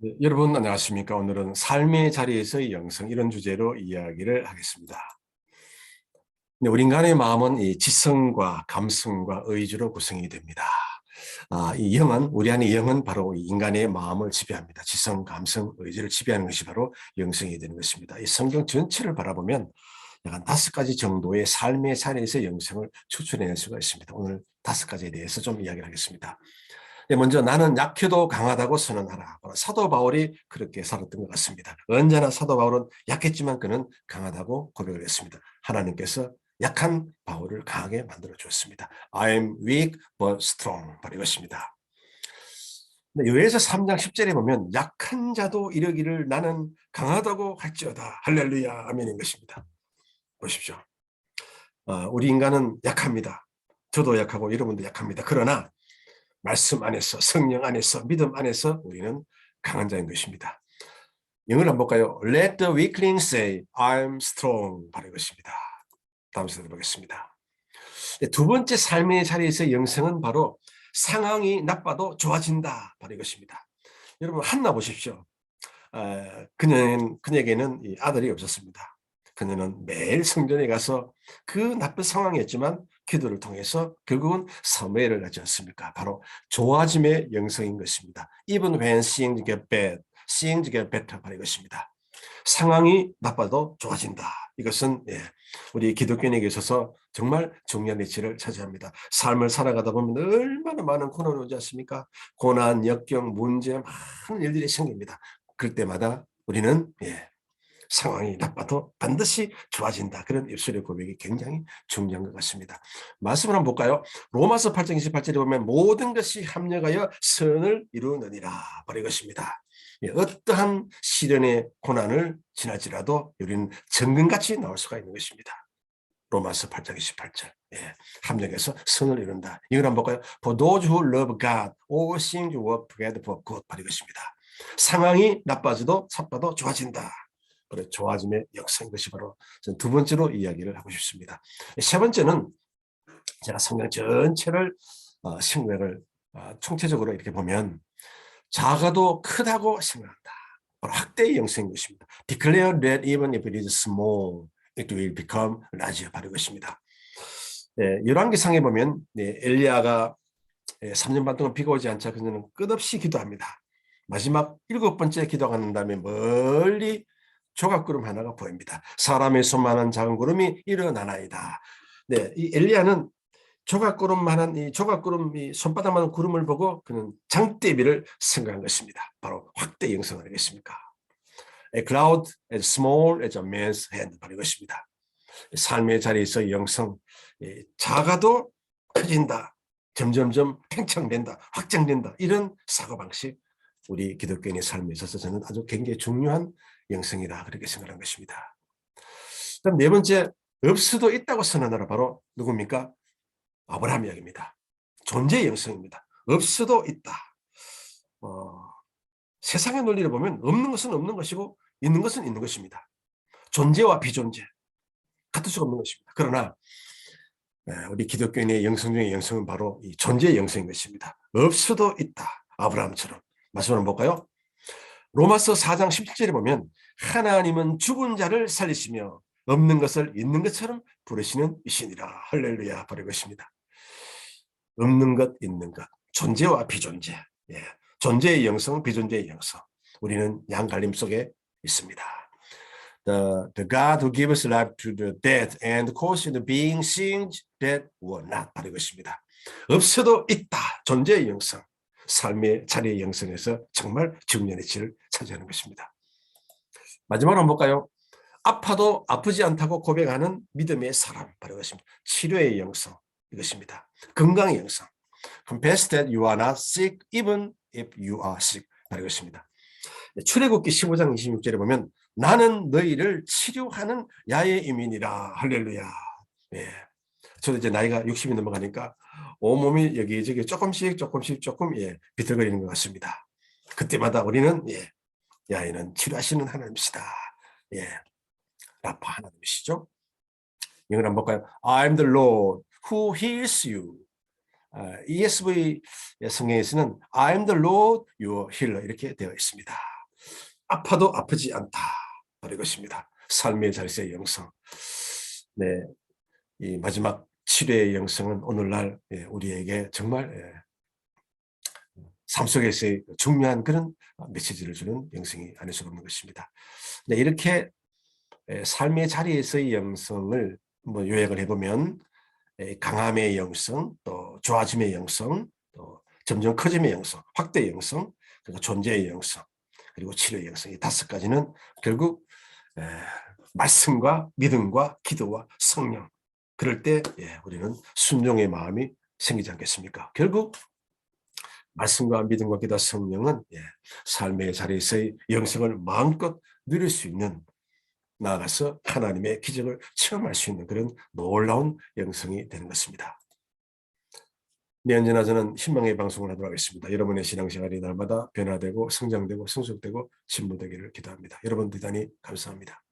네, 여러분 안녕하십니까? 오늘은 삶의 자리에서의 영성 이런 주제로 이야기를 하겠습니다. 네, 우리 인간의 마음은 이 지성과 감성과 의지로 구성이 됩니다. 이 영은 우리 안의 영은 바로 이 인간의 마음을 지배합니다. 지성, 감성, 의지를 지배하는 것이 바로 영성이 되는 것입니다. 이 성경 전체를 바라보면 약 5가지 정도의 삶의 자리에서 영성을 추출해낼 수가 있습니다. 오늘 5가지에 대해서 좀 이야기를 하겠습니다. 네, 먼저 나는 약해도 강하다고 선언하라. 사도 바울이 그렇게 살았던 것 같습니다. 언제나 사도 바울은 약했지만 그는 강하다고 고백을 했습니다. 하나님께서 약한 바울을 강하게 만들어 주었습니다. I am weak but strong. 바로 이것입니다. 요에서 3장 10절에 보면 약한 자도 이르기를 나는 강하다고 할지어다. 할렐루야. 아멘인 것입니다. 보십시오. 우리 인간은 약합니다. 저도 약하고 여러분도 약합니다. 그러나 말씀 안에서, 성령 안에서, 믿음 안에서 우리는 강한 자인 것입니다. 영어를 한번 볼까요? Let the weakling say, I'm strong. 바로 이것입니다. 다음 슬라이드 보겠습니다. 두 번째 삶의 자리에서 영성은 바로 상황이 나빠도 좋아진다. 바로 이것입니다. 여러분 한나 보십시오. 그녀에게는 아들이 없었습니다. 그녀는 매일 성전에 가서 그 나쁜 상황이었지만 기도를 통해서 결국은 사무엘을 하지 않습니까? 바로 좋아짐의 영성인 것입니다. Even when things get bad, things get better. 바로 이것입니다. 상황이 나빠도 좋아진다. 이것은 우리 기독교인에게 있어서 정말 중요한 위치를 차지합니다. 삶을 살아가다 보면 얼마나 많은 고난이 오지 않습니까? 고난, 역경, 문제, 많은 일들이 생깁니다. 그럴 때마다 우리는 상황이 나빠도 반드시 좋아진다. 그런 입술의 고백이 굉장히 중요한 것 같습니다. 말씀을 한번 볼까요? 로마서 8장 28절에 보면 모든 것이 합력하여 선을 이루느니라. 바로 이것입니다. 어떠한 시련의 고난을 지날지라도 우리는 정금같이 나올 수가 있는 것입니다. 로마서 8장 28절. 합력해서 선을 이룬다. 이걸 한번 볼까요? For those who love God, all things work together for good. 바로 이것입니다. 상황이 나빠져도 나빠도 좋아진다. 그래, 좋아짐의 역사인 것이 바로 두 번째로 이야기를 하고 싶습니다. 세 번째는 제가 성경 전체를 생각을 총체적으로 이렇게 보면 작아도 크다고 생각한다. 바로 확대의 영성인 것입니다. Declare that even if it is small, it will become large. 바로 이것입니다. 열왕기상에 보면 엘리야가 3년 반 동안 비가 오지 않자 그는 끝없이 기도합니다. 마지막 7번째 기도하는 다음에 멀리 조각구름 하나가 보입니다. 사람의 손만한 작은 구름이 일어나나이다. 네, 이 엘리야는 조각구름만한 이 손바닥만한 구름을 보고 그는 장대비를 생각한 것입니다. 바로 확대 영성을 하겠습니까? A cloud as small as a man's hand. 바로 이것입니다. 삶의 자리에서 영성, 작아도 커진다. 점점점 팽창된다. 확장된다. 이런 사고방식, 우리 기독교인의 삶에 있어서 저는 아주 굉장히 중요한 영성이다. 그렇게 생각한 것입니다. 그다음 네 번째, 없어도 있다고 선언하라. 바로 누굽니까? 아브라함 이야기입니다. 존재의 영성입니다. 없어도 있다. 세상의 논리를 보면 없는 것은 없는 것이고 있는 것은 있는 것입니다. 존재와 비존재 같을 수가 없는 것입니다. 그러나 우리 기독교인의 영성 중의 영성은 바로 이 존재의 영성인 것입니다. 없어도 있다. 아브라함처럼. 말씀을 한번 볼까요? 로마서 4장 17절에 보면 하나님은 죽은 자를 살리시며 없는 것을 있는 것처럼 부르시는 이시니라. 할렐루야. 바로 이것입니다. 없는 것, 있는 것. 존재와 비존재. 존재의 영성, 비존재의 영성. 우리는 양갈림 속에 있습니다. The God who gives life to the dead and causes the being things that were not. 바로 이것입니다. 없어도 있다. 존재의 영성. 삶의 자리의 영성에서 정말 중요한 위치를 차지하는 것입니다. 마지막으로 한번 볼까요? 아파도 아프지 않다고 고백하는 믿음의 사람. 바로 이것입니다. 치료의 영성. 이것입니다. 건강의 영성. Confess that you are not sick even if you are sick. 바로 이것입니다. 출애굽기 15장 26절에 보면 나는 너희를 치료하는 야의 이민이라. 할렐루야. 저도 이제 나이가 60이 넘어가니까 온몸이 여기저기 조금 비틀거리는 것 같습니다. 그때마다 우리는 야이는 치료하시는 하나님이시다. 라파 하나님이시죠. 이걸 한번 볼까요? I'm the Lord who heals you. ESV 성경에서는 I am the Lord your healer 이렇게 되어 있습니다. 아파도 아프지 않다. 바로 이것입니다. 삶의 잘세의 영성. 네, 이 마지막 치료의 영성은 오늘날 우리에게 정말 삶 속에서의 중요한 그런 메시지를 주는 영성이 아닐 수 없는 것입니다. 네, 이렇게 삶의 자리에서의 영성을 뭐 요약을 해보면 강함의 영성, 또 좋아짐의 영성, 또 점점 커짐의 영성, 확대의 영성, 그리고 존재의 영성, 그리고 치료의 영성, 이 5가지는 결국 말씀과 믿음과 기도와 성령, 그럴 때 우리는 순종의 마음이 생기지 않겠습니까? 결국 말씀과 믿음과 기도 성령은 삶의 자리에서의 영성을 마음껏 누릴 수 있는, 나아가서 하나님의 기적을 체험할 수 있는 그런 놀라운 영성이 되는 것입니다. 네, 언제나 저는 희망의 방송을 하도록 하겠습니다. 여러분의 신앙생활이 날마다 변화되고 성장되고 성숙되고 진보되기를 기도합니다. 여러분 대단히 감사합니다.